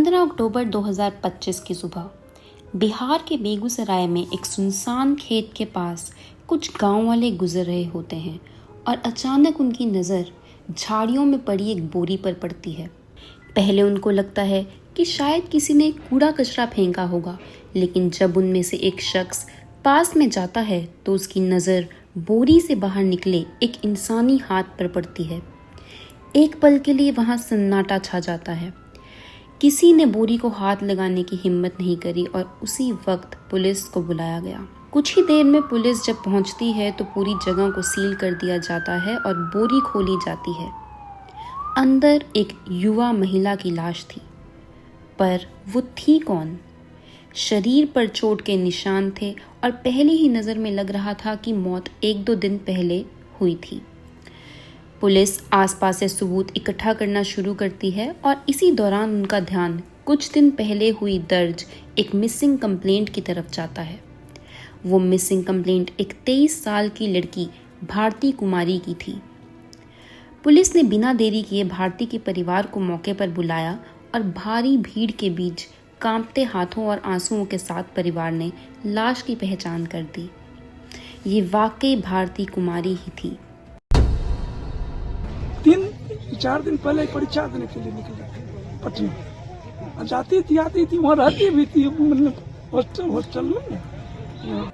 15 अक्टूबर 2025 की सुबह बिहार के बेगूसराय में एक सुनसान खेत के पास कुछ गांव वाले गुजर रहे होते हैं और अचानक उनकी नज़र झाड़ियों में पड़ी एक बोरी पर पड़ती है। पहले उनको लगता है कि शायद किसी ने कूड़ा कचरा फेंका होगा, लेकिन जब उनमें से एक शख्स पास में जाता है तो उसकी नज़र बोरी से बाहर निकले एक इंसानी हाथ पर पड़ती है। एक पल के लिए वहाँ सन्नाटा छा जाता है। किसी ने बोरी को हाथ लगाने की हिम्मत नहीं करी और उसी वक्त पुलिस को बुलाया गया। कुछ ही देर में पुलिस जब पहुंचती है तो पूरी जगह को सील कर दिया जाता है और बोरी खोली जाती है। अंदर एक युवा महिला की लाश थी, पर वो थी कौन? शरीर पर चोट के निशान थे और पहली ही नज़र में लग रहा था कि मौत 1-2 दिन पहले हुई थी। पुलिस आसपास से सबूत इकट्ठा करना शुरू करती है और इसी दौरान उनका ध्यान कुछ दिन पहले हुई दर्ज एक मिसिंग कंप्लेंट की तरफ जाता है। वो मिसिंग कंप्लेंट एक 23 साल की लड़की भारती कुमारी की थी। पुलिस ने बिना देरी किए भारती के परिवार को मौके पर बुलाया और भारी भीड़ के बीच कांपते हाथों और आंसुओं के साथ परिवार ने लाश की पहचान कर दी। ये वाकई भारती कुमारी ही थी। 3-4 दिन पहले परीक्षा देने के लिए निकल जाती पटना, और जाती थी आती थी, वहाँ रहती भी थी, मतलब हॉस्टल में।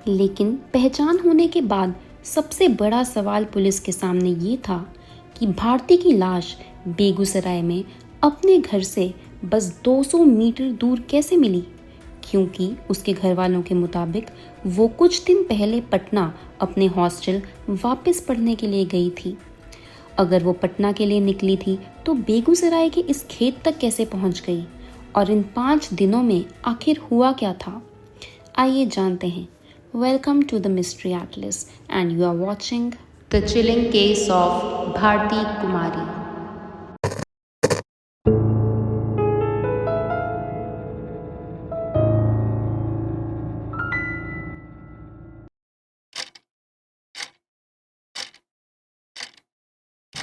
लेकिन पहचान होने के बाद सबसे बड़ा सवाल पुलिस के सामने ये था कि भारती की लाश बेगूसराय में अपने घर से बस 200 मीटर दूर कैसे मिली, क्योंकि उसके घर वालों के मुताबिक वो कुछ दिन पहले पटना अपने हॉस्टल वापस पढ़ने के लिए गई थी। अगर वो पटना के लिए निकली थी तो बेगूसराय के इस खेत तक कैसे पहुंच गई, और इन 5 दिनों में आखिर हुआ क्या था? आइए जानते हैं। Welcome to the mystery atlas and you are watching the chilling case of Bharti Kumari.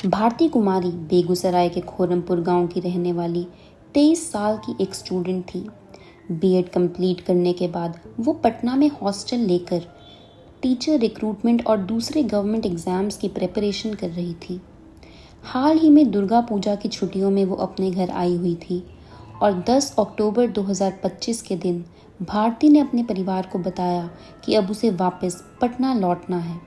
Bharti Kumari Begusarai के खोरमपुर गांव की रहने वाली 23 साल की एक स्टूडेंट थी। बीएड कंप्लीट करने के बाद वो पटना में हॉस्टल लेकर टीचर रिक्रूटमेंट और दूसरे गवर्नमेंट एग्ज़ाम्स की प्रिपरेशन कर रही थी। हाल ही में दुर्गा पूजा की छुट्टियों में वो अपने घर आई हुई थी और 10 अक्टूबर 2025 के दिन भारती ने अपने परिवार को बताया कि अब उसे वापस पटना लौटना है।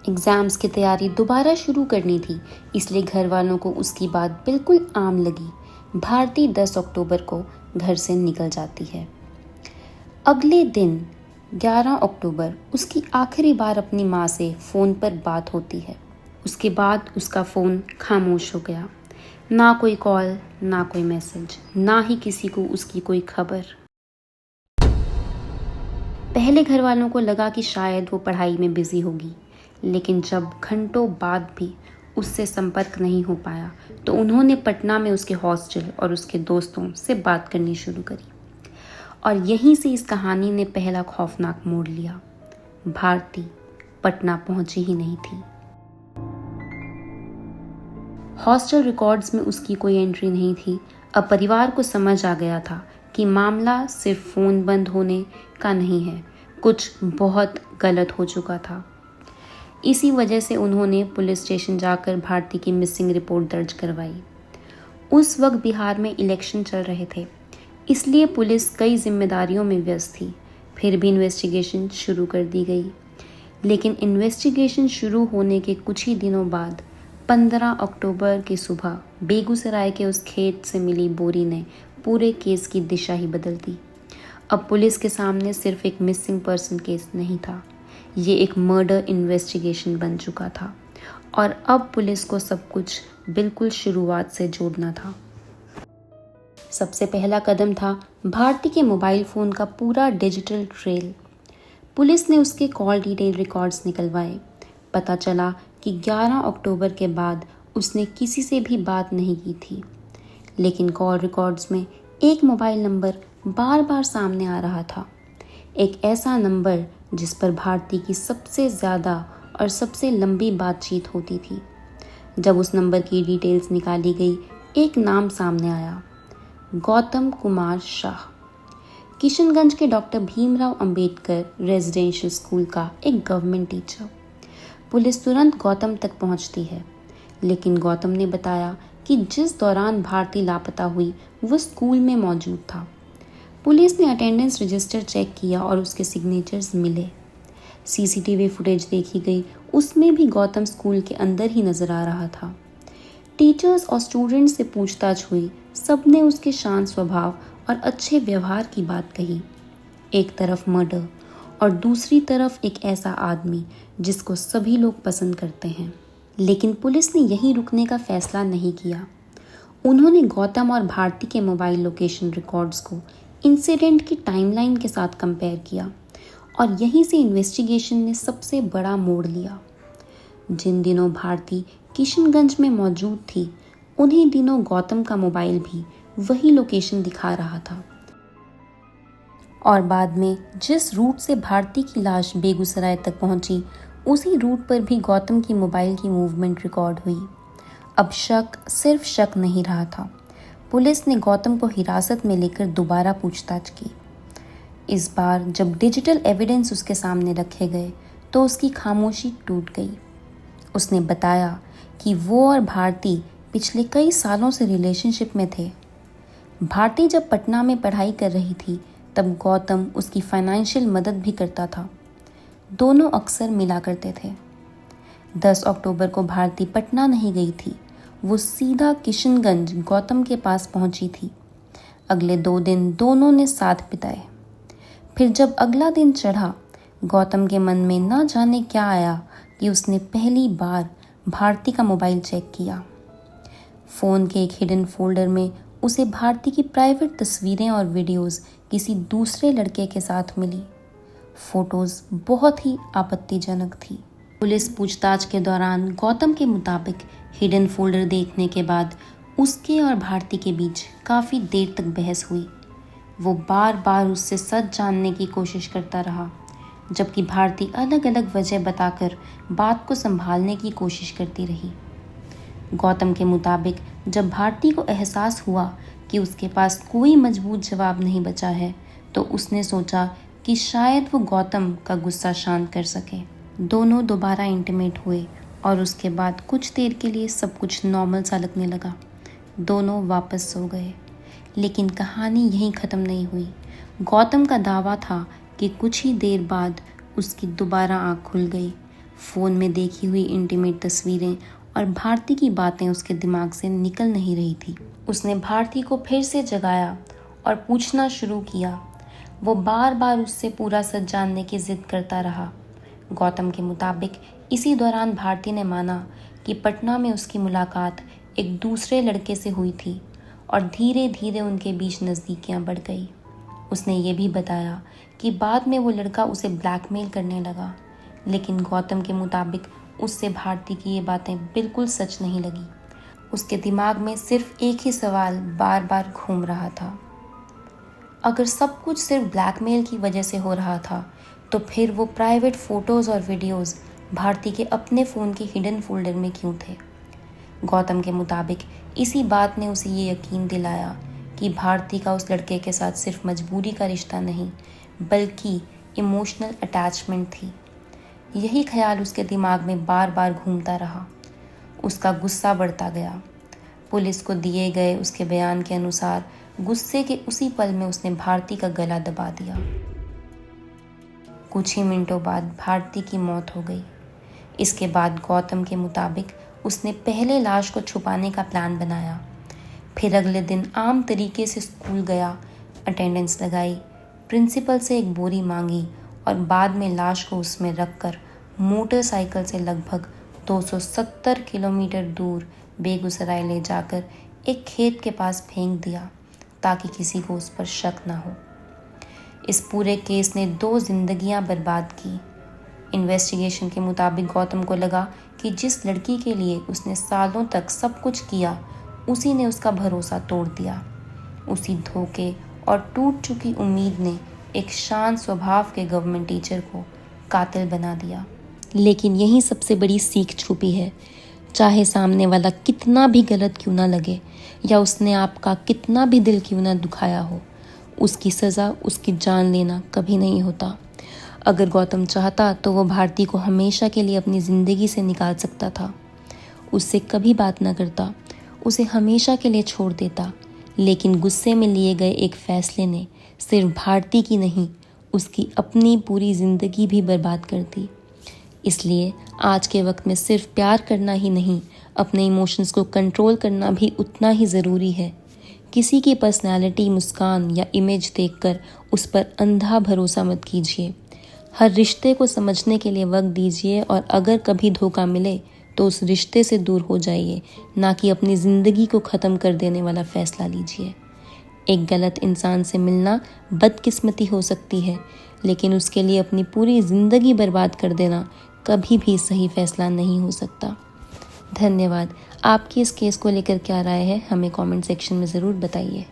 एग्ज़ाम्स की तैयारी दोबारा शुरू करनी थी, इसलिए घर वालों को उसकी बात बिल्कुल आम लगी। भारती 10 अक्टूबर को घर से निकल जाती है। अगले दिन 11 अक्टूबर उसकी आखिरी बार अपनी माँ से फ़ोन पर बात होती है। उसके बाद उसका फ़ोन खामोश हो गया। ना कोई कॉल, ना कोई मैसेज, ना ही किसी को उसकी कोई खबर। पहले घर वालों को लगा कि शायद वो पढ़ाई में बिज़ी होगी, लेकिन जब घंटों बाद भी उससे संपर्क नहीं हो पाया तो उन्होंने पटना में उसके हॉस्टल और उसके दोस्तों से बात करनी शुरू करी, और यहीं से इस कहानी ने पहला खौफनाक मोड़ लिया। भारती पटना पहुंची ही नहीं थी। हॉस्टल रिकॉर्ड्स में उसकी कोई एंट्री नहीं थी। अब परिवार को समझ आ गया था कि मामला सिर्फ फ़ोन बंद होने का नहीं है, कुछ बहुत गलत हो चुका था। इसी वजह से उन्होंने पुलिस स्टेशन जाकर भारती की मिसिंग रिपोर्ट दर्ज करवाई। उस वक्त बिहार में इलेक्शन चल रहे थे, इसलिए पुलिस कई जिम्मेदारियों में व्यस्त थी। फिर भी इन्वेस्टिगेशन शुरू कर दी गई, लेकिन इन्वेस्टिगेशन शुरू होने के कुछ ही दिनों बाद 15 अक्टूबर की सुबह बेगूसराय के उस खेत से मिली बोरी ने पूरे केस की दिशा ही बदल दी। अब पुलिस के सामने सिर्फ एक मिसिंग पर्सन केस नहीं था, ये एक मर्डर इन्वेस्टिगेशन बन चुका था, और अब पुलिस को सब कुछ बिल्कुल शुरुआत से जोड़ना था। सबसे पहला कदम था भारती के मोबाइल फ़ोन का पूरा डिजिटल ट्रेल। पुलिस ने उसके कॉल डिटेल रिकॉर्ड्स निकलवाए। पता चला कि 11 अक्टूबर के बाद उसने किसी से भी बात नहीं की थी, लेकिन कॉल रिकॉर्ड्स में एक मोबाइल नंबर बार बार सामने आ रहा था, एक ऐसा नंबर जिस पर भारती की सबसे ज़्यादा और सबसे लंबी बातचीत होती थी। जब उस नंबर की डिटेल्स निकाली गई, एक नाम सामने आया, गौतम कुमार शाह, किशनगंज के doctor Bhimrao Ambedkar residential school का एक गवर्नमेंट टीचर। पुलिस तुरंत गौतम तक पहुंचती है, लेकिन गौतम ने बताया कि जिस दौरान भारती लापता हुई वो स्कूल में मौजूद था। पुलिस ने अटेंडेंस रजिस्टर चेक किया और उसके सिग्नेचर्स मिले। सीसीटीवी फुटेज देखी गई, उसमें भी गौतम स्कूल के अंदर ही नजर आ रहा था। टीचर्स और स्टूडेंट्स से पूछताछ हुई, सबने उसके शांत स्वभाव और अच्छे व्यवहार की बात कही। एक तरफ मर्डर और दूसरी तरफ एक ऐसा आदमी जिसको सभी लोग पसंद करते हैं। लेकिन पुलिस ने यहीं रुकने का फैसला नहीं किया। उन्होंने गौतम और भारती के मोबाइल लोकेशन रिकॉर्ड्स को इंसिडेंट की टाइमलाइन के साथ कंपेयर किया और यहीं से इन्वेस्टिगेशन ने सबसे बड़ा मोड़ लिया। जिन दिनों भारती किशनगंज में मौजूद थी, उन्हीं दिनों गौतम का मोबाइल भी वही लोकेशन दिखा रहा था। और बाद में जिस रूट से भारती की लाश बेगूसराय तक पहुंची, उसी रूट पर भी गौतम की मोबाइल की मूवमेंट रिकॉर्ड हुई। अब शक सिर्फ शक नहीं रहा था। पुलिस ने गौतम को हिरासत में लेकर दोबारा पूछताछ की। इस बार जब डिजिटल एविडेंस उसके सामने रखे गए तो उसकी खामोशी टूट गई। उसने बताया कि वो और भारती पिछले कई सालों से रिलेशनशिप में थे। भारती जब पटना में पढ़ाई कर रही थी, तब गौतम उसकी फाइनेंशियल मदद भी करता था। दोनों अक्सर मिला करते थे। 10 अक्टूबर को भारती पटना नहीं गई थी, वो सीधा किशनगंज गौतम के पास पहुंची थी। अगले 2 दिन दोनों ने साथ बिताए। फिर जब अगला दिन चढ़ा, गौतम के मन में ना जाने क्या आया कि उसने पहली बार भारती का मोबाइल चेक किया। फ़ोन के एक हिडन फोल्डर में उसे भारती की प्राइवेट तस्वीरें और वीडियोस किसी दूसरे लड़के के साथ मिली। फोटोज बहुत ही आपत्तिजनक थी। पुलिस पूछताछ के दौरान गौतम के मुताबिक हिडन फोल्डर देखने के बाद उसके और भारती के बीच काफ़ी देर तक बहस हुई। वो बार बार उससे सच जानने की कोशिश करता रहा, जबकि भारती अलग अलग वजह बताकर बात को संभालने की कोशिश करती रही। गौतम के मुताबिक जब भारती को एहसास हुआ कि उसके पास कोई मजबूत जवाब नहीं बचा है, तो उसने सोचा कि शायद वो गौतम का गुस्सा शांत कर सके। दोनों दोबारा इंटीमेट हुए और उसके बाद कुछ देर के लिए सब कुछ नॉर्मल सा लगने लगा। दोनों वापस सो गए। लेकिन कहानी यहीं ख़त्म नहीं हुई। गौतम का दावा था कि कुछ ही देर बाद उसकी दोबारा आँख खुल गई। फ़ोन में देखी हुई इंटीमेट तस्वीरें और भारती की बातें उसके दिमाग से निकल नहीं रही थी। उसने भारती को फिर से जगाया और पूछना शुरू किया। वो बार बार उससे पूरा सच जानने की जिद करता रहा। गौतम के मुताबिक इसी दौरान भारती ने माना कि पटना में उसकी मुलाकात एक दूसरे लड़के से हुई थी और धीरे धीरे उनके बीच नज़दीकियां बढ़ गई। उसने ये भी बताया कि बाद में वो लड़का उसे ब्लैकमेल करने लगा, लेकिन गौतम के मुताबिक उससे भारती की ये बातें बिल्कुल सच नहीं लगी। उसके दिमाग में सिर्फ एक ही सवाल बार बार घूम रहा था, अगर सब कुछ सिर्फ ब्लैकमेल की वजह से हो रहा था, तो फिर वो प्राइवेट फ़ोटोज़ और वीडियोज़ भारती के अपने फ़ोन के हिडन फोल्डर में क्यों थे। गौतम के मुताबिक इसी बात ने उसे ये यकीन दिलाया कि भारती का उस लड़के के साथ सिर्फ मजबूरी का रिश्ता नहीं, बल्कि इमोशनल अटैचमेंट थी। यही ख्याल उसके दिमाग में बार बार घूमता रहा। उसका गुस्सा बढ़ता गया। पुलिस को दिए गए उसके बयान के अनुसार गुस्से के उसी पल में उसने भारती का गला दबा दिया। कुछ ही मिनटों बाद भारती की मौत हो गई। इसके बाद गौतम के मुताबिक उसने पहले लाश को छुपाने का प्लान बनाया, फिर अगले दिन आम तरीके से स्कूल गया, अटेंडेंस लगाई, प्रिंसिपल से एक बोरी मांगी और बाद में लाश को उसमें रखकर मोटरसाइकिल से लगभग 270 किलोमीटर दूर बेगूसराय ले जाकर एक खेत के पास फेंक दिया ताकि किसी को उस पर शक न हो। इस पूरे केस ने 2 जिंदगियां बर्बाद की। इन्वेस्टिगेशन के मुताबिक गौतम को लगा कि जिस लड़की के लिए उसने सालों तक सब कुछ किया, उसी ने उसका भरोसा तोड़ दिया। उसी धोखे और टूट चुकी उम्मीद ने एक शांत स्वभाव के गवर्नमेंट टीचर को कातिल बना दिया। लेकिन यही सबसे बड़ी सीख छुपी है। चाहे सामने वाला कितना भी गलत क्यों ना लगे या उसने आपका कितना भी दिल क्यों ना दुखाया हो, उसकी सज़ा उसकी जान लेना कभी नहीं होता। अगर गौतम चाहता तो वो भारती को हमेशा के लिए अपनी ज़िंदगी से निकाल सकता था। उससे कभी बात ना करता, उसे हमेशा के लिए छोड़ देता, लेकिन गुस्से में लिए गए एक फ़ैसले ने सिर्फ भारती की नहीं, उसकी अपनी पूरी ज़िंदगी भी बर्बाद कर दी। इसलिए आज के वक्त में सिर्फ प्यार करना ही नहीं, अपने इमोशंस को कंट्रोल करना भी उतना ही ज़रूरी है। किसी की पर्सनैलिटी, मुस्कान या इमेज देखकर उस पर अंधा भरोसा मत कीजिए। हर रिश्ते को समझने के लिए वक्त दीजिए और अगर कभी धोखा मिले तो उस रिश्ते से दूर हो जाइए, ना कि अपनी ज़िंदगी को ख़त्म कर देने वाला फ़ैसला लीजिए। एक गलत इंसान से मिलना बदकिस्मती हो सकती है, लेकिन उसके लिए अपनी पूरी ज़िंदगी बर्बाद कर देना कभी भी सही फ़ैसला नहीं हो सकता। धन्यवाद। आपकी इस केस को लेकर क्या राय है, हमें कमेंट सेक्शन में ज़रूर बताइए।